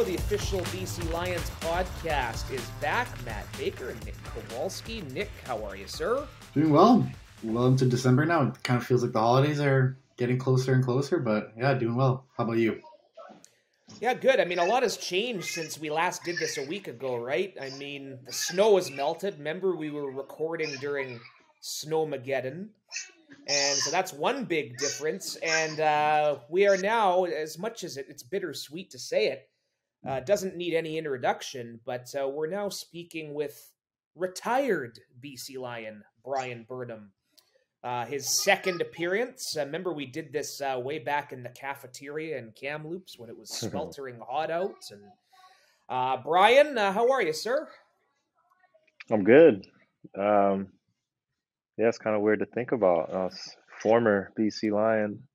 The official BC Lions podcast is back. Matt Baker and Nick Kowalski. Nick, how are you, sir? Doing well. Well into December now. It kind of feels like the holidays are getting closer and closer, but yeah, doing well. How about you? Yeah, good. I mean, a lot has changed since we last did this a week ago, right? I mean, the snow has melted. Remember, we were recording during Snowmageddon. And so that's one big difference. And we are now, as much as it's bittersweet to say it, doesn't need any introduction, but we're now speaking with retired BC Lion Bryan Burnham. His second appearance. Remember, we did this way back in the cafeteria in Kamloops when it was sweltering hot out. And Bryan, how are you, sir? I'm good. Yeah, it's kind of weird to think about. Former BC Lion,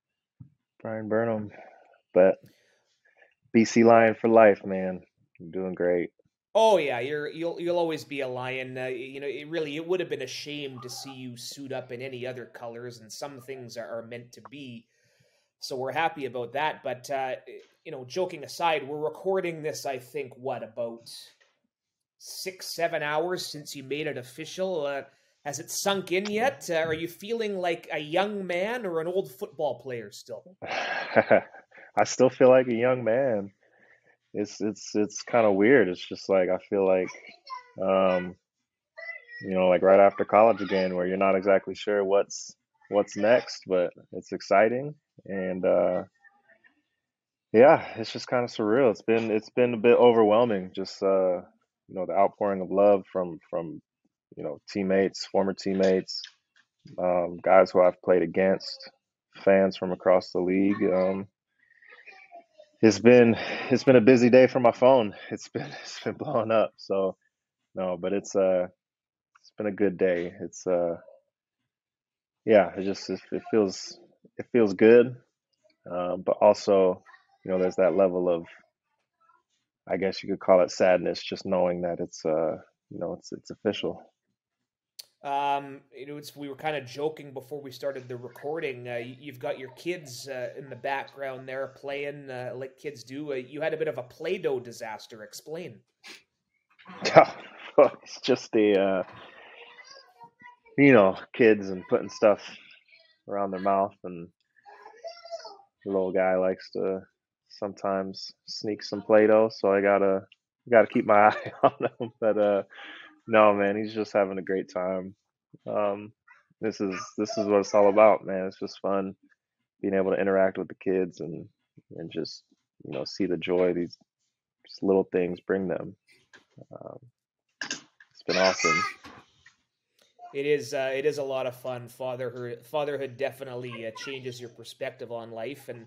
Bryan Burnham, but BC Lion for life, man. I'm doing great. Oh yeah, you'll always be a Lion. It would have been a shame to see you suit up in any other colors, and some things are meant to be. So we're happy about that. But joking aside, we're recording this. I think about 6-7 hours since you made it official. Has it sunk in yet? Are you feeling like a young man or an old football player still? I still feel like a young man. It's kind of weird. It's just like I feel like like right after college again, where you're not exactly sure what's next, but it's exciting. And yeah, it's just kind of surreal. It's been a bit overwhelming. Just the outpouring of love from teammates, former teammates, guys who I've played against, fans from across the league. It's been a busy day for my phone. It's been blowing up. So no, but it's been a good day. It's it feels good, but also there's that level of, I guess you could call it, sadness, just knowing that it's official. We were kind of joking before we started the recording. You've got your kids in the background there playing like kids do. You had a bit of a Play-Doh disaster. Explain. It's just the kids and putting stuff around their mouth, and the little guy likes to sometimes sneak some Play-Doh, so I gotta keep my eye on him. But no, man, he's just having a great time. This is what it's all about, man. It's just fun being able to interact with the kids and just see the joy these just little things bring them. It's been awesome. It is a lot of fun. Fatherhood definitely changes your perspective on life. And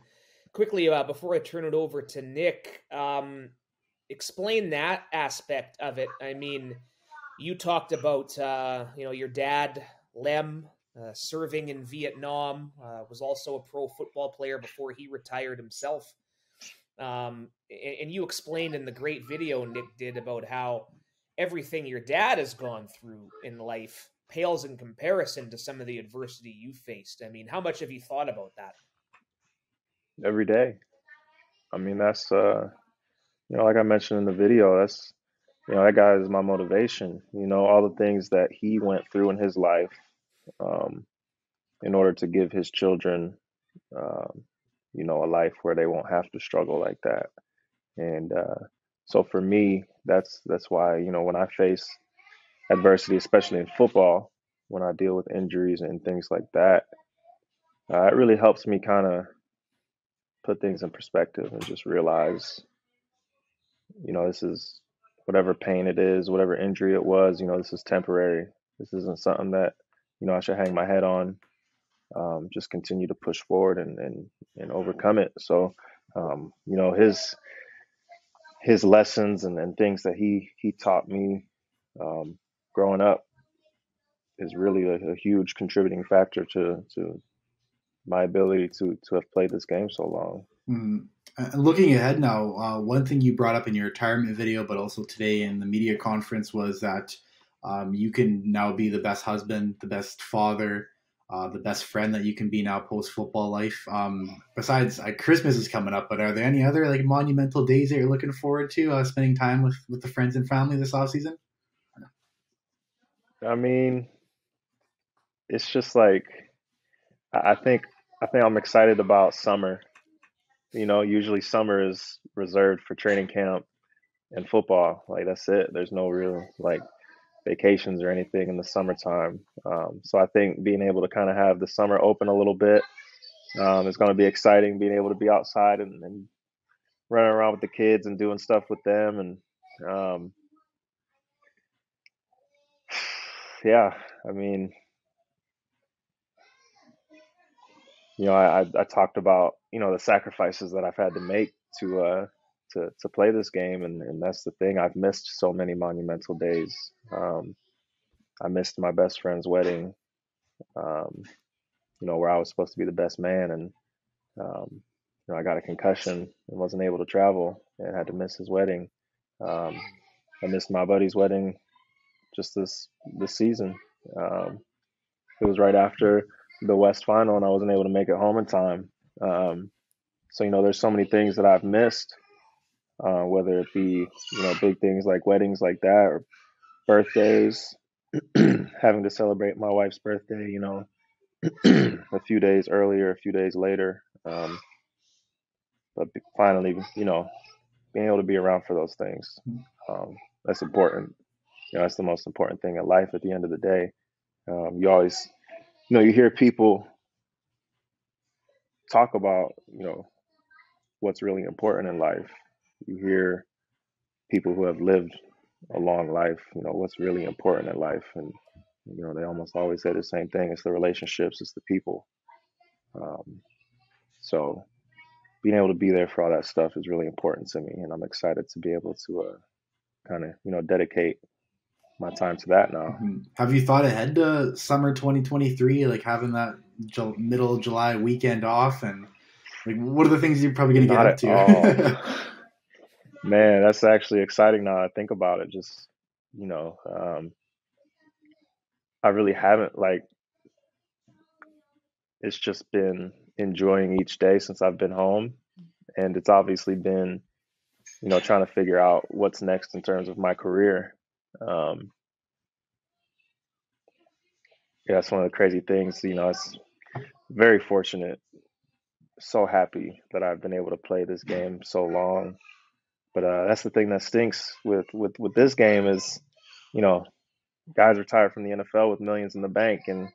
quickly, before I turn it over to Nick, explain that aspect of it. I mean, you talked about your dad, Lem, serving in Vietnam, was also a pro football player before he retired himself. And you explained in the great video Nick did about how everything your dad has gone through in life pales in comparison to some of the adversity you faced. I mean, how much have you thought about that? Every day. I mean, that's like I mentioned in the video, that's that guy is my motivation. All the things that he went through in his life, in order to give his children a life where they won't have to struggle like that. And so for me, that's why when I face adversity, especially in football, when I deal with injuries and things like that, it really helps me kind of put things in perspective and just realize, this is whatever pain it is, whatever injury it was, this is temporary. This isn't something that, I should hang my head on. Just continue to push forward and overcome it. So, his lessons and things that he taught me growing up is really a huge contributing factor to my ability to have played this game so long. And looking ahead now, one thing you brought up in your retirement video, but also today in the media conference, was that you can now be the best husband, the best father. the best friend that you can be now post football life. Besides Christmas is coming up, but are there any other like monumental days that you're looking forward to spending time with the friends and family this off season? I mean, it's just like I think I'm excited about summer. Usually summer is reserved for training camp and football. Like that's it. There's no real like vacations or anything in the summertime. So I think being able to kind of have the summer open a little bit is going to be exciting. Being able to be outside and running around with the kids and doing stuff with them, and um, yeah, I mean, I talked about the sacrifices that I've had to make to play this game, and that's the thing. I've missed so many monumental days. I missed my best friend's wedding, um, where I was supposed to be the best man, and um, I got a concussion and wasn't able to travel and had to miss his wedding. Um, I missed my buddy's wedding just this season. Um, it was right after the West Final, and I wasn't able to make it home in time. So there's so many things that I've missed, whether it be big things like weddings like that or birthdays, having to celebrate my wife's birthday, a few days earlier, a few days later. But finally, being able to be around for those things, that's important. That's the most important thing in life at the end of the day. You always, you hear people talk about, what's really important in life. You hear people who have lived a long life, what's really important in life. And, they almost always say the same thing. It's the relationships, it's the people. So being able to be there for all that stuff is really important to me. And I'm excited to be able to kind of, dedicate my time to that now. Have you thought ahead to summer 2023, like having that middle of July weekend off, and like what are the things you're probably going to get up to? Man, that's actually exciting now I think about it. Just, I really haven't it's just been enjoying each day since I've been home. And it's obviously been, trying to figure out what's next in terms of my career. Yeah, that's one of the crazy things. It's very fortunate, so happy that I've been able to play this game so long. But that's the thing that stinks with this game is, guys retire from the NFL with millions in the bank, and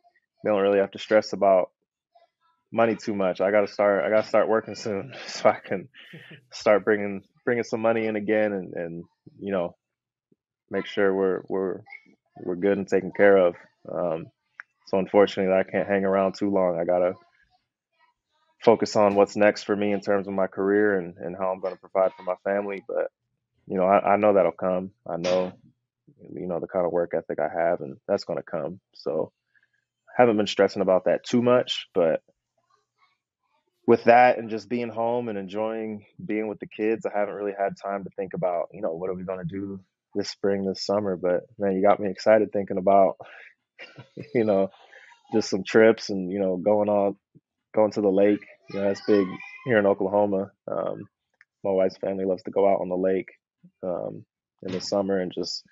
they don't really have to stress about money too much. I gotta start working soon so I can start bringing some money in again, and make sure we're good and taken care of. So unfortunately, I can't hang around too long. I gotta focus on what's next for me in terms of my career and how I'm going to provide for my family. But I know that'll come. I know the kind of work ethic I have, and that's going to come. So I haven't been stressing about that too much, but with that and just being home and enjoying being with the kids, I haven't really had time to think about, what are we going to do this spring, this summer. But man, you got me excited thinking about, just some trips and, going to the lake. That's big here in Oklahoma. My wife's family loves to go out on the lake in the summer and just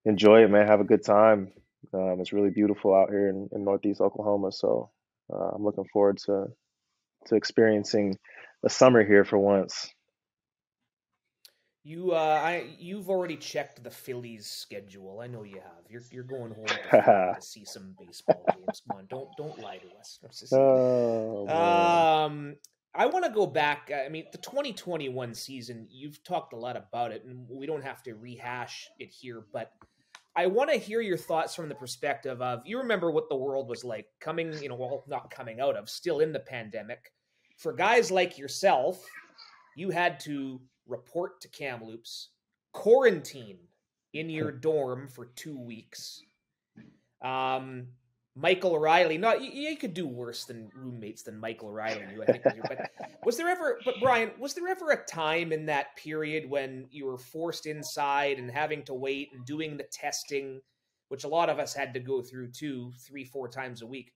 enjoy it, man. Have a good time. It's really beautiful out here in Northeast Oklahoma. So I'm looking forward to experiencing the summer here for once. You've already checked the Phillies schedule. I know you have. You're going home to Philly to see some baseball games. Come on, don't lie to us. I want to go back. I mean, the 2021 season. You've talked a lot about it, and we don't have to rehash it here. But I want to hear your thoughts from the perspective of you remember what the world was like coming. Well, not coming out of, still in the pandemic. For guys like yourself, you had to report to Kamloops, quarantine in your dorm for 2 weeks. Michael O'Reilly, you could do worse than roommates than Michael O'Reilly. I think. But Bryan, was there ever a time in that period when you were forced inside and having to wait and doing the testing, which a lot of us had to go through 2, 3, 4 times a week?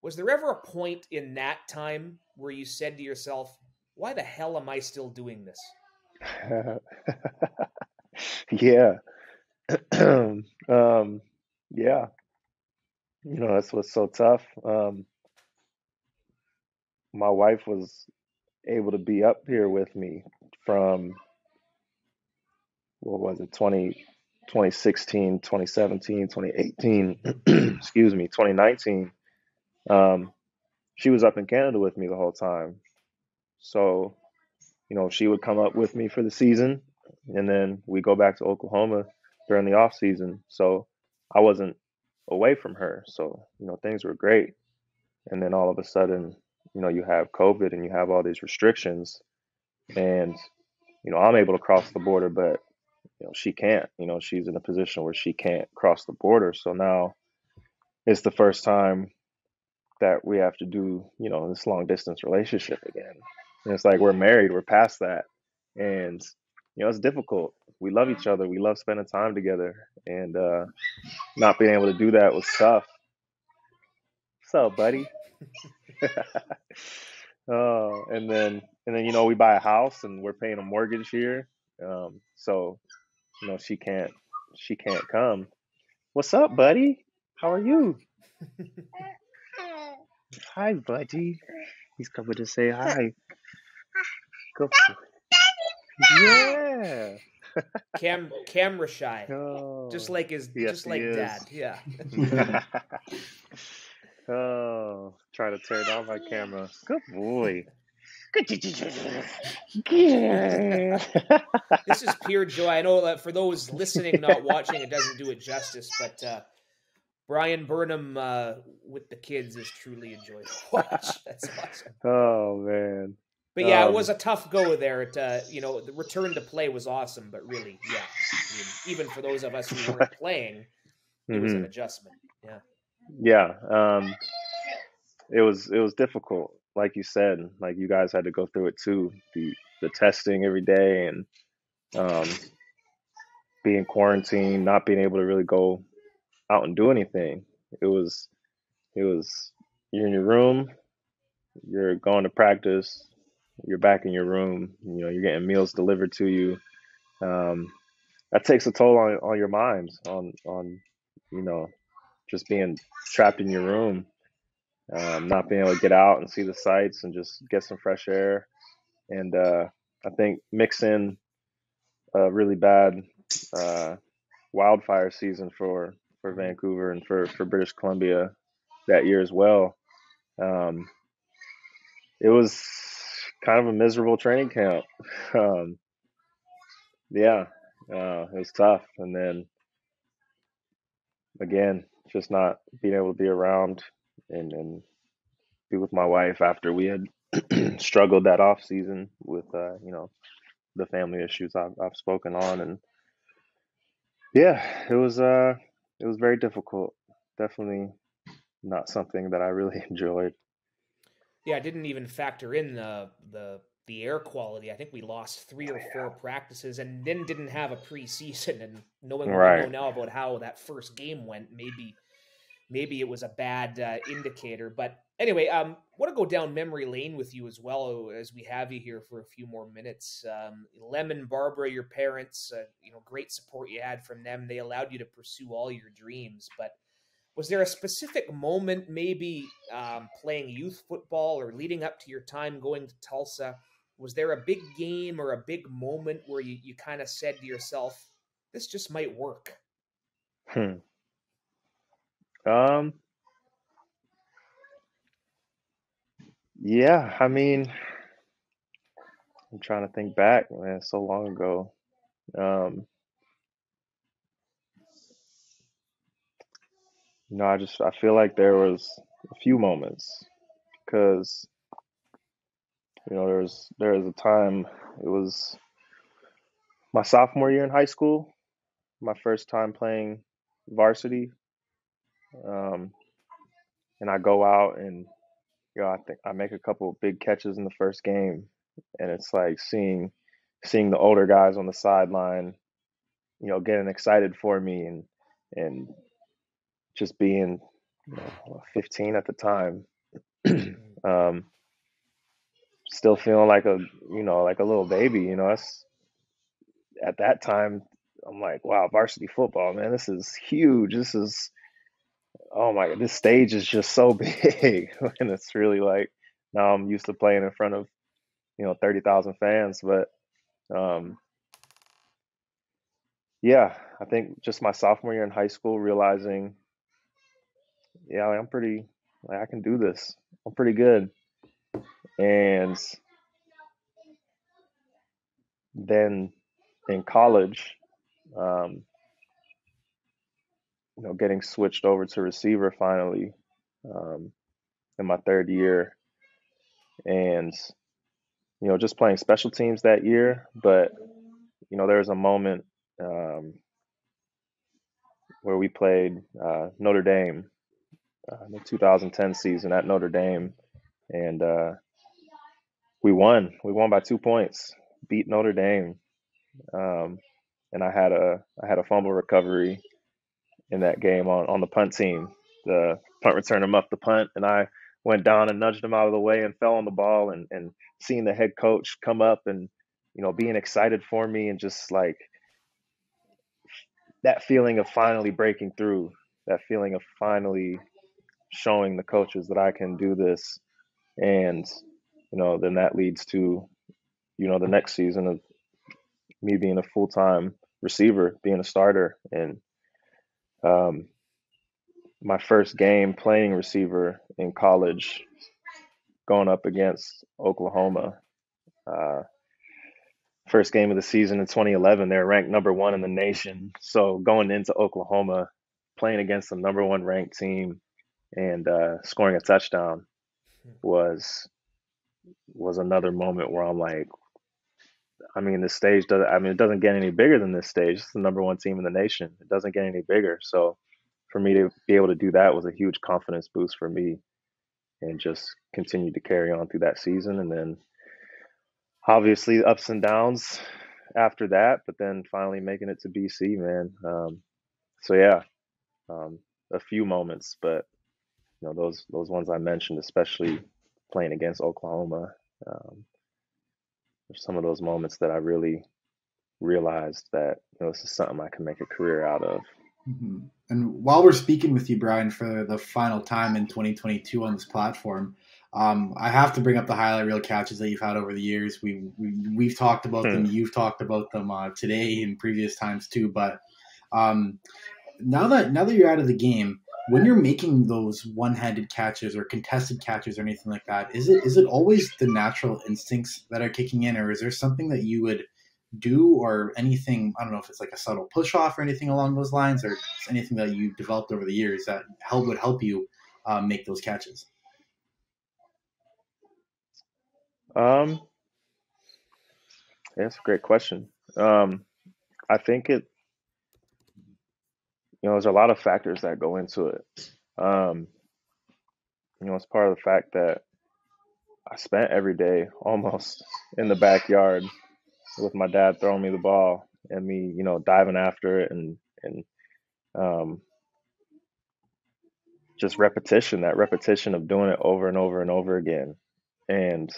Was there ever a point in that time where you said to yourself, why the hell am I still doing this? Yeah. Yeah. That's what's so tough. My wife was able to be up here with me from, what was it, 2016, 2017, 2018, excuse me, 2019. Um, she was up in Canada with me the whole time. So, she would come up with me for the season, and then we go back to Oklahoma during the off season. So I wasn't away from her. So, things were great. And then all of a sudden, you have COVID and you have all these restrictions, and, I'm able to cross the border, but, she can't. She's in a position where she can't cross the border. So now it's the first time that we have to do, this long distance relationship again. And it's like we're married, we're past that. And, it's difficult. We love each other, we love spending time together. And not being able to do that was tough. What's up, buddy? Oh, and then we buy a house and we're paying a mortgage here. So, she can't come. What's up, buddy? How are you? Hi, buddy. He's coming to say hi. Go. Yeah. Camera shy, just Oh, like his, yes, just he like is. Dad. Yeah. Oh, trying to turn on my camera. Good boy. This is pure joy. I know that for those listening, not watching, it doesn't do it justice, but Bryan Burnham with the kids is truly a joy to watch. That's awesome. Oh man. But yeah, it was a tough go there. The return to play was awesome, but really, yeah, I mean, even for those of us who weren't playing, it was an adjustment. Yeah. Yeah. It was difficult, like you said. Like you guys had to go through it too. The testing every day, and um, being quarantined, not being able to really go out and do anything. It was you're in your room, you're going to practice, you're back in your room. You're getting meals delivered to you. Um, that takes a toll on your mind, on you know just being trapped in your room, not being able to get out and see the sights and just get some fresh air. And I think mix in a really bad uh, wildfire season for Vancouver and for British Columbia that year as well. Um, it was kind of a miserable training camp. Um, yeah, it was tough. And then again, just not being able to be around and be with my wife after we had struggled that off season with the family issues I've spoken on. And yeah, it was very difficult. Definitely not something that I really enjoyed. Yeah, I didn't even factor in the air quality. I think we lost 3 or 4 practices and then didn't have a preseason. And knowing what we know Right. now about how that first game went, maybe it was a bad indicator. But anyway, want to go down memory lane with you as well as we have you here for a few more minutes. Lem and Barbara, your parents, great support you had from them. They allowed you to pursue all your dreams. But was there a specific moment, maybe playing youth football or leading up to your time going to Tulsa? Was there a big game or a big moment where you kind of said to yourself, this just might work? Hmm. Um. Yeah. I mean, I'm trying to think back. Man, so long ago. Um. I feel like there was a few moments because there was a time. It was my sophomore year in high school. My first time playing varsity. Um. And I go out and I think I make a couple of big catches in the first game, and it's like seeing the older guys on the sideline, getting excited for me and just being 15 at the time. um, Still feeling like like a little baby. That's at that time. I'm like, wow, varsity football, man, this is huge. This is, oh my god, this stage is just so big. And it's really like, now I'm used to playing in front of 30,000 fans, but um, yeah, I think just my sophomore year in high school, realizing, yeah, like, I'm pretty, like, I can do this. I'm pretty good. And then in college, um, getting switched over to receiver finally, um, in my third year, and just playing special teams that year. But there was a moment, um, where we played Notre Dame, the 2010 season at Notre Dame, and we won. We won by 2 points, beat Notre Dame, um, and I had a fumble recovery in that game on the punt team. The punt returner muffed the punt, and I went down and nudged him out of the way and fell on the ball. And seeing the head coach come up and being excited for me, and just like that feeling of finally breaking through, that feeling of finally showing the coaches that I can do this. And then that leads to the next season of me being a full-time receiver, being a starter. And um, my first game playing receiver in college, going up against Oklahoma. Uh, First game of the season in 2011, they're ranked number one in the nation. So going into Oklahoma, playing against the number one ranked team, and scoring a touchdown was another moment where I'm like, I mean, this stage doesn't. I mean, it doesn't get any bigger than this stage. It's the number one team in the nation. It doesn't get any bigger. So for me to be able to do that was a huge confidence boost for me, and just continued to carry on through that season. And then obviously ups and downs after that, but then finally making it to BC, man. So yeah, a few moments, but those ones I mentioned, especially playing against Oklahoma, um, are some of those moments that I really realized that this is something I can make a career out of. Mm-hmm. And while we're speaking with you, Bryan, for the final time in 2022 on this platform, I have to bring up the highlight reel catches that you've had over the years. We've talked about them. You've talked about them today and previous times too. But now that you're out of the game, when you're making those one-handed catches or contested catches or anything like that, is it always the natural instincts that are kicking in, or is there something that you would do, or anything, I don't know if it's like a subtle push off or anything along those lines, or anything that you developed over the years that would help you make those catches? Yeah, that's a great question. I think there's a lot of factors that go into it. It's part of the fact that I spent every day almost in the backyard with my dad throwing me the ball, and me, diving after it, and um, just repetition, that repetition of doing it over and over and over again. And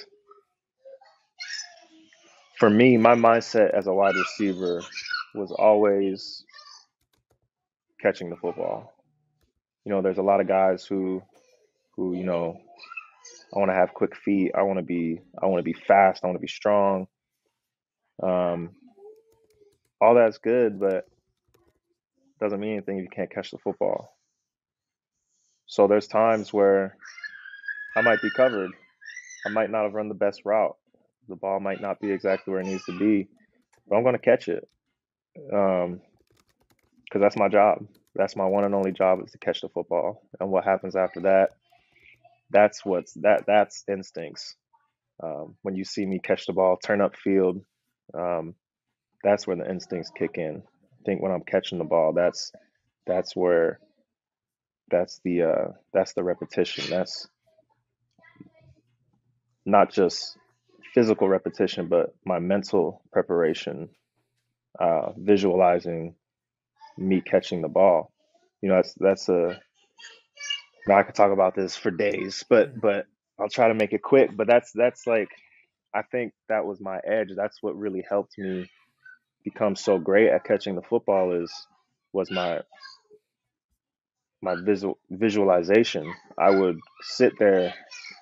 for me, my mindset as a wide receiver was always catching the football. There's a lot of guys who I want to have quick feet. I want to be fast. I want to be strong. Um, all that's good, but doesn't mean anything if you can't catch the football. So there's times where I might be covered. I might not have run the best route. The ball might not be exactly where it needs to be, but I'm going to catch it, because that's my job. That's my one and only job, is to catch the football. And what happens after that, that's instincts. When you see me catch the ball, turn up field, um, that's where the instincts kick in. I think when I'm catching the ball, that's where that's the repetition. That's not just physical repetition, but my mental preparation, visualizing me catching the ball. That's Now I could talk about this for days, but I'll try to make it quick. But that's like, I think that was my edge. That's what really helped me become so great at catching the football was my visualization. I would sit there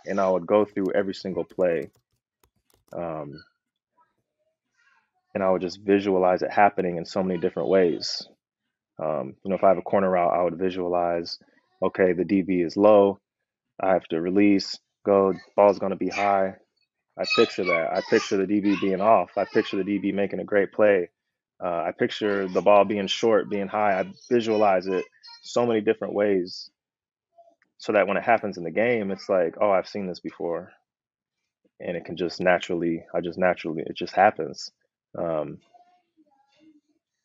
and I would go through every single play, um, and I would just visualize it happening in so many different ways. If I have a corner route, I would visualize, okay, the DB is low. I have to release, go, ball's going to be high. I picture that. I picture the DB being off. I picture the DB making a great play. I picture the ball being short, being high. I visualize it so many different ways so that when it happens in the game, it's like, oh, I've seen this before. And it can just naturally, it just happens. Um,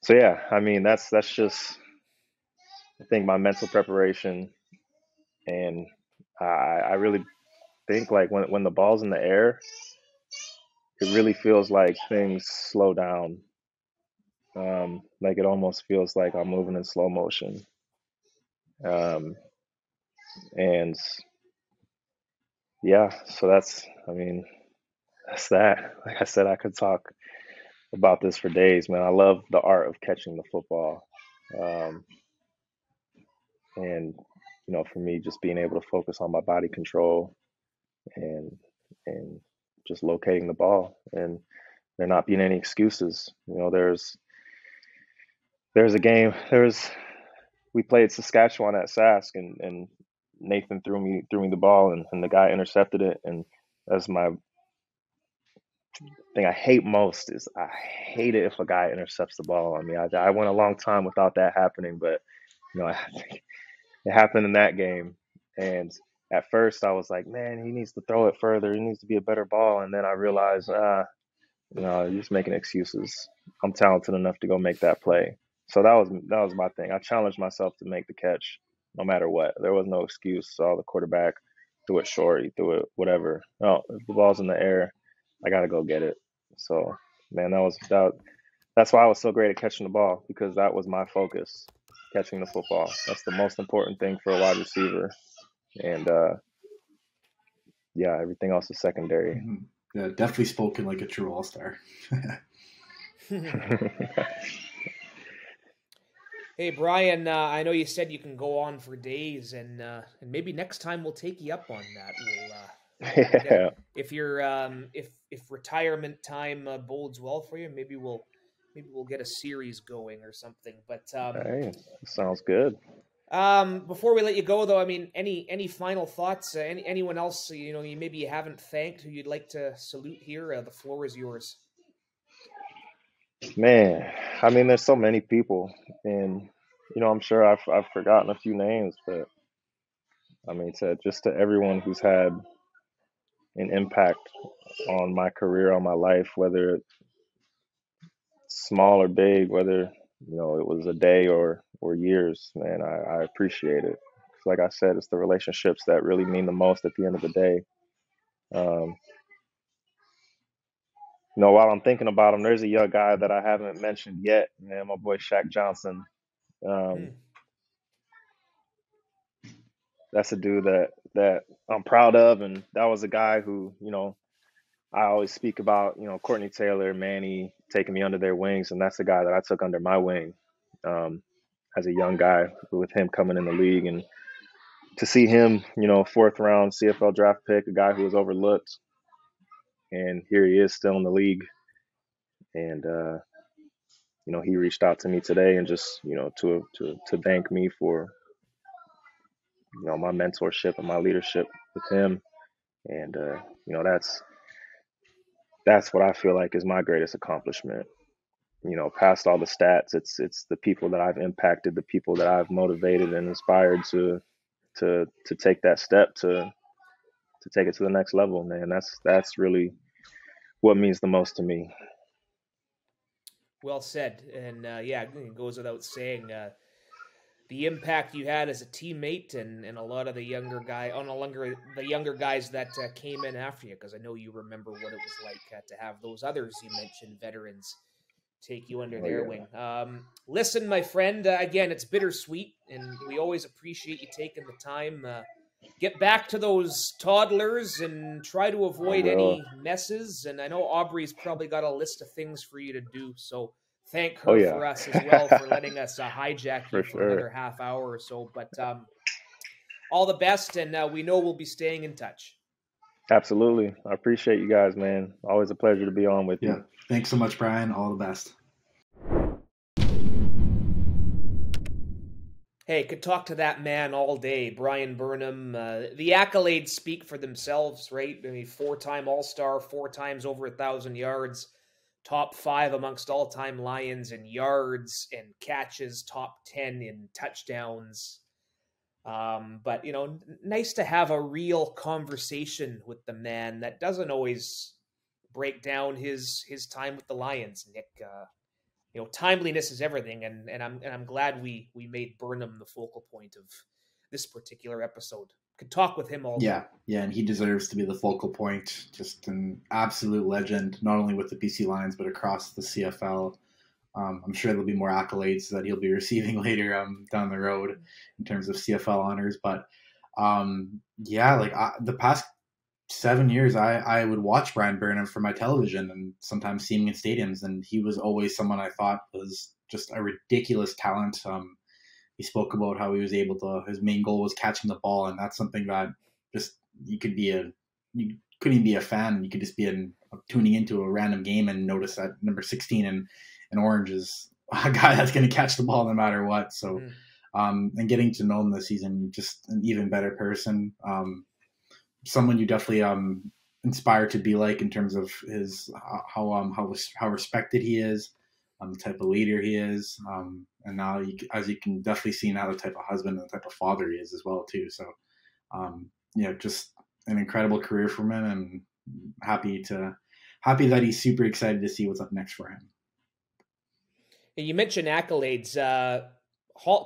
so yeah, I mean, that's just, I think my mental preparation, and I really think like when the ball's in the air, it really feels like things slow down. Like it almost feels like I'm moving in slow motion. Um, and yeah, so I mean, that's that. Like I said, I could talk about this for days, man. I love the art of catching the football. Um, and, for me, just being able to focus on my body control and, and just locating the ball and there not being any excuses. There's a game, we played Saskatchewan at Sask, and Nathan threw me the ball, and the guy intercepted it. And that's my thing I hate most is I hate it if a guy intercepts the ball on me. I went a long time without that happening, but I think it happened in that game. And at first I was like, man, he needs to throw it further. He needs to be a better ball. And then I realized, no, you're just making excuses. I'm talented enough to go make that play. So that was my thing. I challenged myself to make the catch no matter what. There was no excuse. So the quarterback threw it short, he threw it whatever. No, if the ball's in the air, I gotta go get it. So man, that's why I was so great at catching the ball, because that was my focus, catching the football. That's the most important thing for a wide receiver. And yeah, everything else is secondary. Mm-hmm. Yeah, definitely spoken like a true all-star. Hey Bryan, I know you said you can go on for days, and maybe next time we'll take you up on that. We'll get Yeah. if you're if retirement time bodes well for you, maybe we'll get a series going or something. But Hey, sounds good. before we let you go, though, I mean, any final thoughts? Anyone else you maybe you haven't thanked who you'd like to salute here? The floor is yours. Man, I mean, there's so many people, and I'm sure I've forgotten a few names, but I mean, to everyone who's had an impact on my career, on my life, whether it's small or big, whether it was a day or years, man, I appreciate it. Like I said, it's the relationships that really mean the most at the end of the day. Um, while I'm thinking about him, there's a young guy that I haven't mentioned yet, man, my boy Shaq Johnson. Um, Hmm. that's a dude that I'm proud of, and that was a guy who, I always speak about, Courtney Taylor, Manny taking me under their wings, and that's the guy that I took under my wing um, as a young guy, with him coming in the league, and to see him, fourth round CFL draft pick, a guy who was overlooked, and here he is still in the league, and he reached out to me today and just, to thank me for, my mentorship and my leadership with him, and that's what I feel like is my greatest accomplishment. Past all the stats, it's the people that I've impacted, the people that I've motivated and inspired to take that step to take it to the next level, man. That's really what means the most to me. Well said, and yeah, it goes without saying. The impact you had as a teammate and a lot of the younger guys that came in after you, because I know you remember what it was like to have those others you mentioned, veterans, take you under Oh their yeah, wing. Listen, my friend, again, it's bittersweet, and we always appreciate you taking the time. Get back to those toddlers and try to I avoid will. any messes. And I know Aubrey's probably got a list of things for you to do, so thank Oh her yeah, for us as well for letting us hijack for you for sure. another half hour or so. But all the best, and we know we'll be staying in touch. Absolutely. I appreciate you guys, man. Always a pleasure to be on with Yeah. you. Thanks so much, Bryan. All the best. Hey, could talk to that man all day, Bryan Burnham. The accolades speak for themselves, right? I mean, four-time All-Star, four times over 1,000 yards, top 5 amongst all-time Lions in yards and catches, top 10 in touchdowns. But nice to have a real conversation with the man that doesn't always break down his time with the Lions, Nick. Timeliness is everything, and I'm glad we made Burnham the focal point of this particular episode. Could talk with him all day. Yeah, and he deserves to be the focal point. Just an absolute legend, not only with the BC Lions but across the CFL. I'm sure there'll be more accolades that he'll be receiving later down the road in terms of CFL honors. But the past 7 years, I would watch Bryan Burnham for my television and sometimes see him in stadiums, and he was always someone I thought was just a ridiculous talent. He spoke about how he was able to. His main goal was catching the ball, and that's something that just you couldn't even be a fan. You could just be tuning into a random game and notice that number 16 in orange is a guy that's going to catch the ball no matter what. So, and getting to know him this season, just an even better person. Someone you definitely inspired to be like in terms of his how respected he is, the type of leader he is, and now as you can definitely see now the type of husband and the type of father he is as well too. So, just an incredible career from him, and happy that he's super excited to see what's up next for him. You mentioned accolades.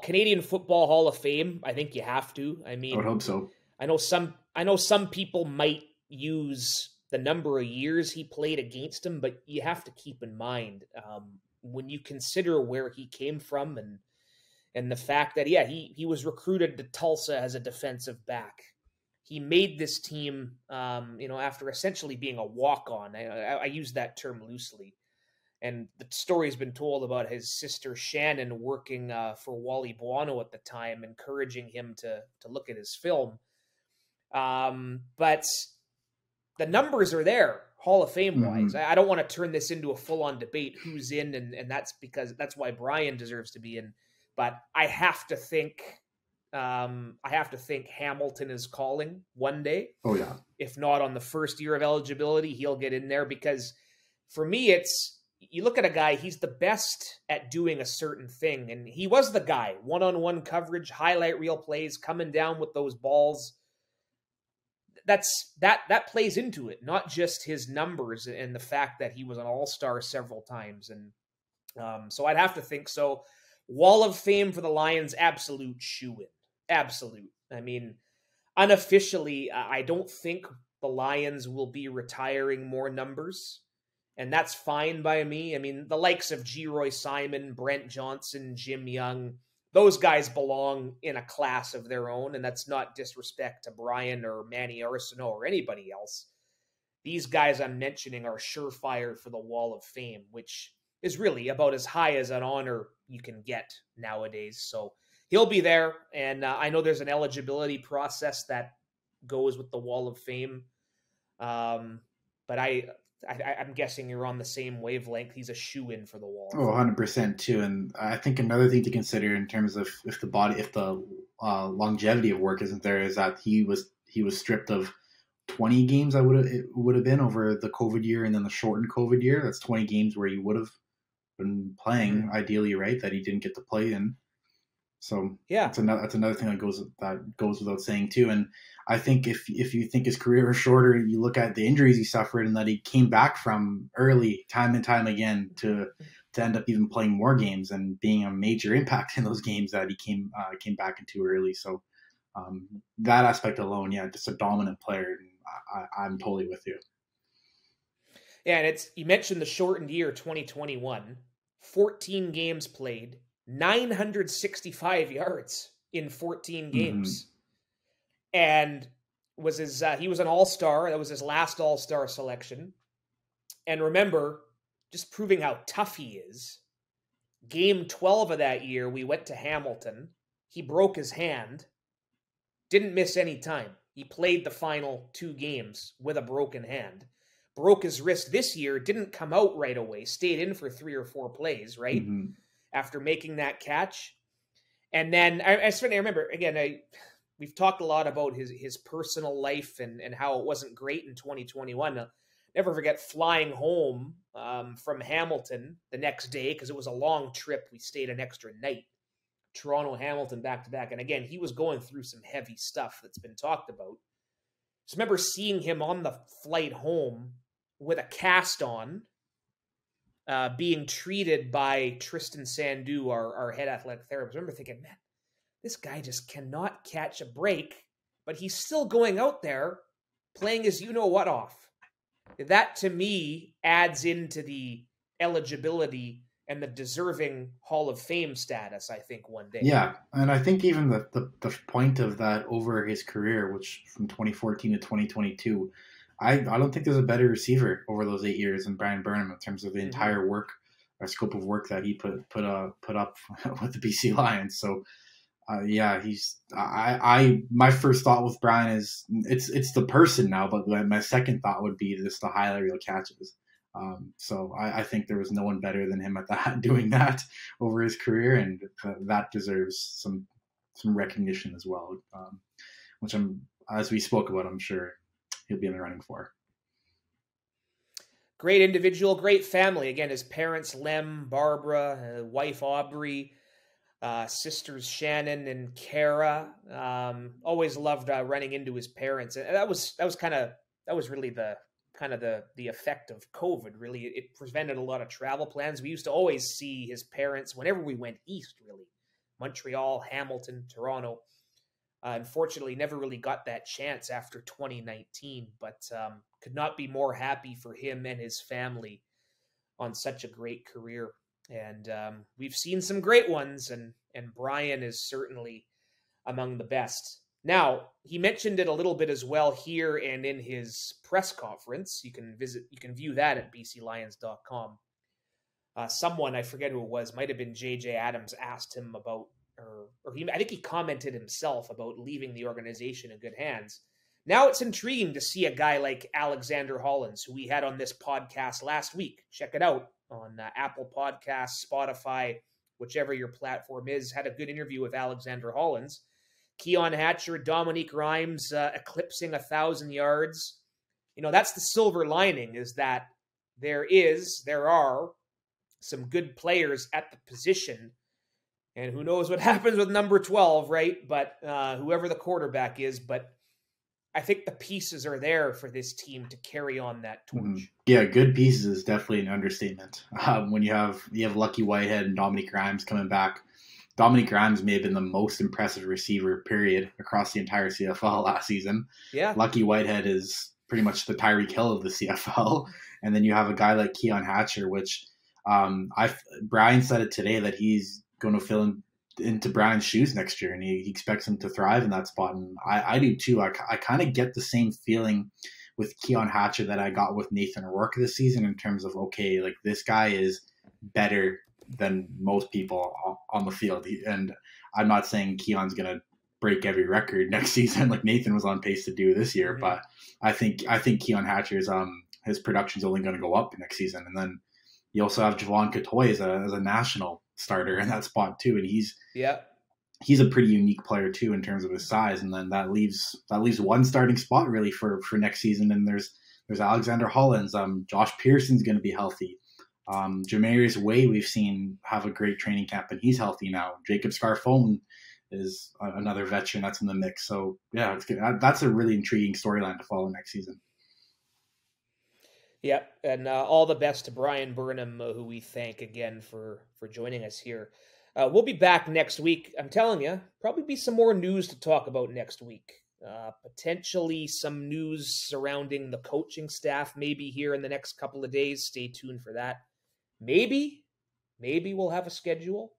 Canadian Football Hall of Fame. I think you have to. I mean, I would hope so. I know some people might use the number of years he played against him, but you have to keep in mind when you consider where he came from and the fact that he was recruited to Tulsa as a defensive back. He made this team, after essentially being a walk-on. I use that term loosely. And the story's been told about his sister Shannon working for Wally Buono at the time, encouraging him to look at his film. But the numbers are there, Hall of Fame wise. I don't want to turn this into a full-on debate who's in, and that's why Bryan deserves to be in. But I have to think Hamilton is calling one day. Oh yeah. If not on the first year of eligibility, he'll get in there, because for me, you look at a guy, he's the best at doing a certain thing, and he was the guy. One-on-one coverage, highlight reel plays, coming down with those balls. That plays into it, not just his numbers and the fact that he was an all-star several times. And so I'd have to think so. Wall of Fame for the Lions, absolute shoo-in. Absolute. I mean, unofficially, I don't think the Lions will be retiring more numbers, and that's fine by me. I mean, the likes of Geroy Simon, Brent Johnson, Jim Young, those guys belong in a class of their own, and that's not disrespect to Bryan or Manny Arsenault or anybody else. These guys I'm mentioning are surefire for the Wall of Fame, which is really about as high as an honor you can get nowadays. So he'll be there, and I know there's an eligibility process that goes with the Wall of Fame. But I'm guessing you're on the same wavelength. He's a shoo-in for the Wall. Oh, 100% too. And I think another thing to consider in terms of if the longevity of work isn't there, is that he was stripped of 20 games. It would have been over the COVID year and then the shortened COVID year. That's 20 games where he would have been playing ideally, right? That he didn't get to play in. So yeah, that's another thing that goes without saying too. And I think if you think his career is shorter, you look at the injuries he suffered and that he came back from early, time and time again, to end up even playing more games and being a major impact in those games that he came back into early. So that aspect alone, yeah, just a dominant player. I'm totally with you. Yeah, and you mentioned the shortened year 2021. 14 games played, 965 yards in 14 games. And was his he was an all-star. That was his last all-star selection. And remember, just proving how tough he is, game 12 of that year, we went to Hamilton. He broke his hand, didn't miss any time. He played the final 2 games with a broken hand. Broke his wrist this year, didn't come out right away, stayed in for 3 or 4 plays, right? After making that catch. And then I remember, again, we've talked a lot about his personal life and how it wasn't great in 2021. I'll never forget flying home from Hamilton the next day, because it was a long trip. We stayed an extra night. Toronto, Hamilton, back to back. And again, he was going through some heavy stuff that's been talked about. So I remember seeing him on the flight home with a cast on, being treated by Tristan Sandu, our head athletic therapist. I remember thinking, man, this guy just cannot catch a break, but he's still going out there playing his you-know-what off. That, to me, adds into the eligibility and the deserving Hall of Fame status, I think, one day. Yeah, and I think even the point of that over his career, which from 2014 to 2022, I don't think there's a better receiver over those 8 years than Bryan Burnham in terms of the entire work or scope of work that he put up with the BC Lions. So yeah, my first thought with Bryan is it's the person now, but my second thought would be just the highlight reel catches. So I think there was no one better than him at that, doing that over his career, and that deserves some recognition as well, which as we spoke about, I'm sure he'll be in the running for. Great individual, great family. Again, his parents, Lem, Barbara, wife, Aubrey, sisters, Shannon and Kara. Always loved running into his parents. And that was really the effect of COVID. Really, it prevented a lot of travel plans. We used to always see his parents whenever we went east, really. Montreal, Hamilton, Toronto. Unfortunately, never really got that chance after 2019, but could not be more happy for him and his family on such a great career. And we've seen some great ones, and Bryan is certainly among the best. Now, he mentioned it a little bit as well here and in his press conference. You can view that at bclions.com. Someone, I forget who it was, might have been JJ Adams, asked him about, I think he commented himself about leaving the organization in good hands. Now it's intriguing to see a guy like Alexander Hollins, who we had on this podcast last week. Check it out on Apple Podcasts, Spotify, whichever your platform is. Had a good interview with Alexander Hollins. Keon Hatcher, Dominique Rhymes eclipsing 1,000 yards. You know, that's the silver lining, is that there are some good players at the position. And who knows what happens with number 12, right? But whoever the quarterback is, but I think the pieces are there for this team to carry on that torch. Yeah, good pieces is definitely an understatement. When you have Lucky Whitehead and Dominique Rhymes coming back. Dominique Rhymes may have been the most impressive receiver, period, across the entire CFL last season. Yeah. Lucky Whitehead is pretty much the Tyreek Hill of the CFL. And then you have a guy like Keon Hatcher, which Bryan said it today that he's going to fill into Bryan's shoes next year, and he expects him to thrive in that spot. And I do too. I kind of get the same feeling with Keon Hatcher that I got with Nathan O'Rourke this season, in terms of, okay, like, this guy is better than most people on the field. And I'm not saying Keon's going to break every record next season like Nathan was on pace to do this year, but I think Keon Hatcher's his production's only going to go up next season. And then you also have Javon Catoy as a national starter in that spot too, and he's a pretty unique player too in terms of his size. And then that leaves one starting spot really for next season. And there's Alexander Hollins. Josh Pearson's going to be healthy. Jamarius Way we've seen have a great training camp, and he's healthy now. Jacob Scarfone is another veteran that's in the mix. So yeah, it's good. That's a really intriguing storyline to follow next season. Yeah, and all the best to Bryan Burnham, who we thank again for joining us here. We'll be back next week. I'm telling you, probably be some more news to talk about next week. Potentially some news surrounding the coaching staff, maybe here in the next couple of days. Stay tuned for that. Maybe Maybe we'll have a schedule.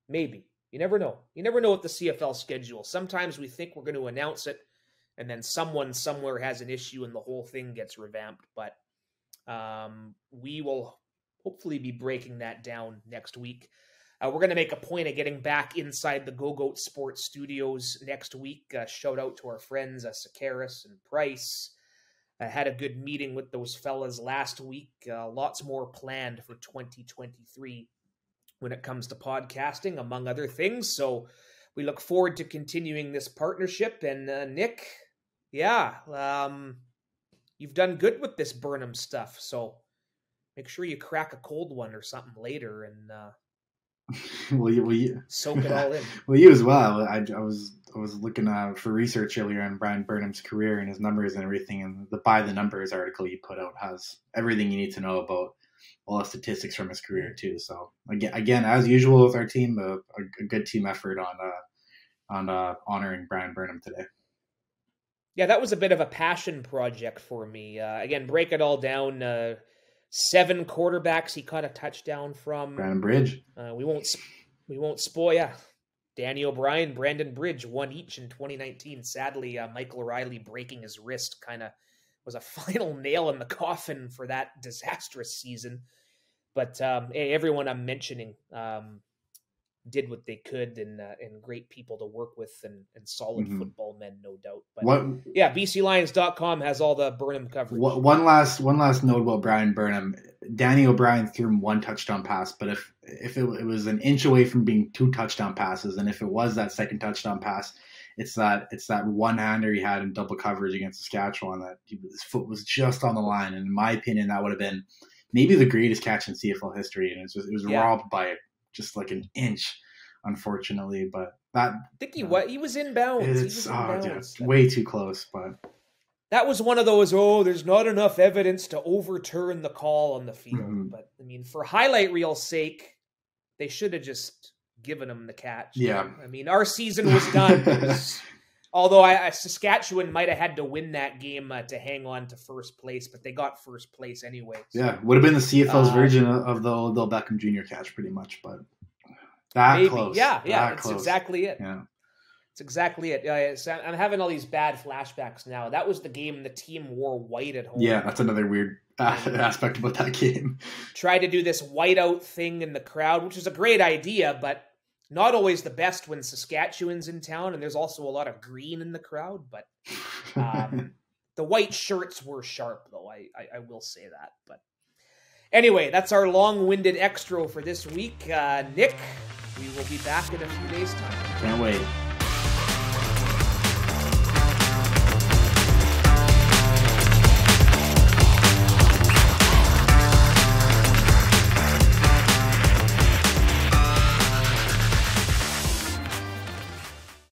Maybe. You never know. You never know with the CFL schedule. Sometimes we think we're going to announce it, and then someone somewhere has an issue and the whole thing gets revamped. But we will hopefully be breaking that down next week. We're going to make a point of getting back inside the Go-Goat Sports Studios next week. Shout out to our friends, Sakaris and Price. I had a good meeting with those fellas last week. Lots more planned for 2023 when it comes to podcasting, among other things. So we look forward to continuing this partnership. And Nick, yeah, you've done good with this Burnham stuff. So make sure you crack a cold one or something later and soak it all in. Well, you as well. I was looking for research earlier on Bryan Burnham's career and his numbers and everything, and the By the Numbers article you put out has everything you need to know about all the statistics from his career too. So again, as usual with our team, a good team effort on honoring Bryan Burnham today. Yeah, that was a bit of a passion project for me. Again, break it all down. 7 quarterbacks he caught a touchdown from. Brandon Bridge. We won't spoil. Yeah, Danny O'Brien, Brandon Bridge, 1 each in 2019. Sadly, Michael O'Reilly breaking his wrist kind of was a final nail in the coffin for that disastrous season. But everyone I'm mentioning did what they could, and great people to work with, and solid football men, no doubt. But yeah, BCLions.com has all the Burnham coverage. One last note about Bryan Burnham. Danny O'Brien threw him 1 touchdown pass, but if it was an inch away from being 2 touchdown passes, and if it was that second touchdown pass, it's that one-hander he had in double coverage against Saskatchewan that his foot was just on the line, and in my opinion, that would have been maybe the greatest catch in CFL history, and it was robbed by just like an inch, unfortunately. But that I think he was inbounds. It's way too close. But that was one of those, there's not enough evidence to overturn the call on the field. But I mean, for highlight reel's sake, they should have just given him the catch. Yeah. I mean, our season was done. Although Saskatchewan might have had to win that game to hang on to first place, but they got first place anyway. So. Yeah, would have been the CFL's version of the Odell Beckham Jr. catch, pretty much. But maybe. Close. Yeah, that's close. Exactly it. Yeah, it's exactly it. So I'm having all these bad flashbacks now. That was the game the team wore white at home. Yeah, that's another weird aspect about that game. Tried to do this whiteout thing in the crowd, which is a great idea, but not always the best when Saskatchewan's in town, and there's also a lot of green in the crowd. But the white shirts were sharp, though. I will say that. But anyway, that's our long-winded extra for this week. Nick, we will be back in a few days' time. Can't wait.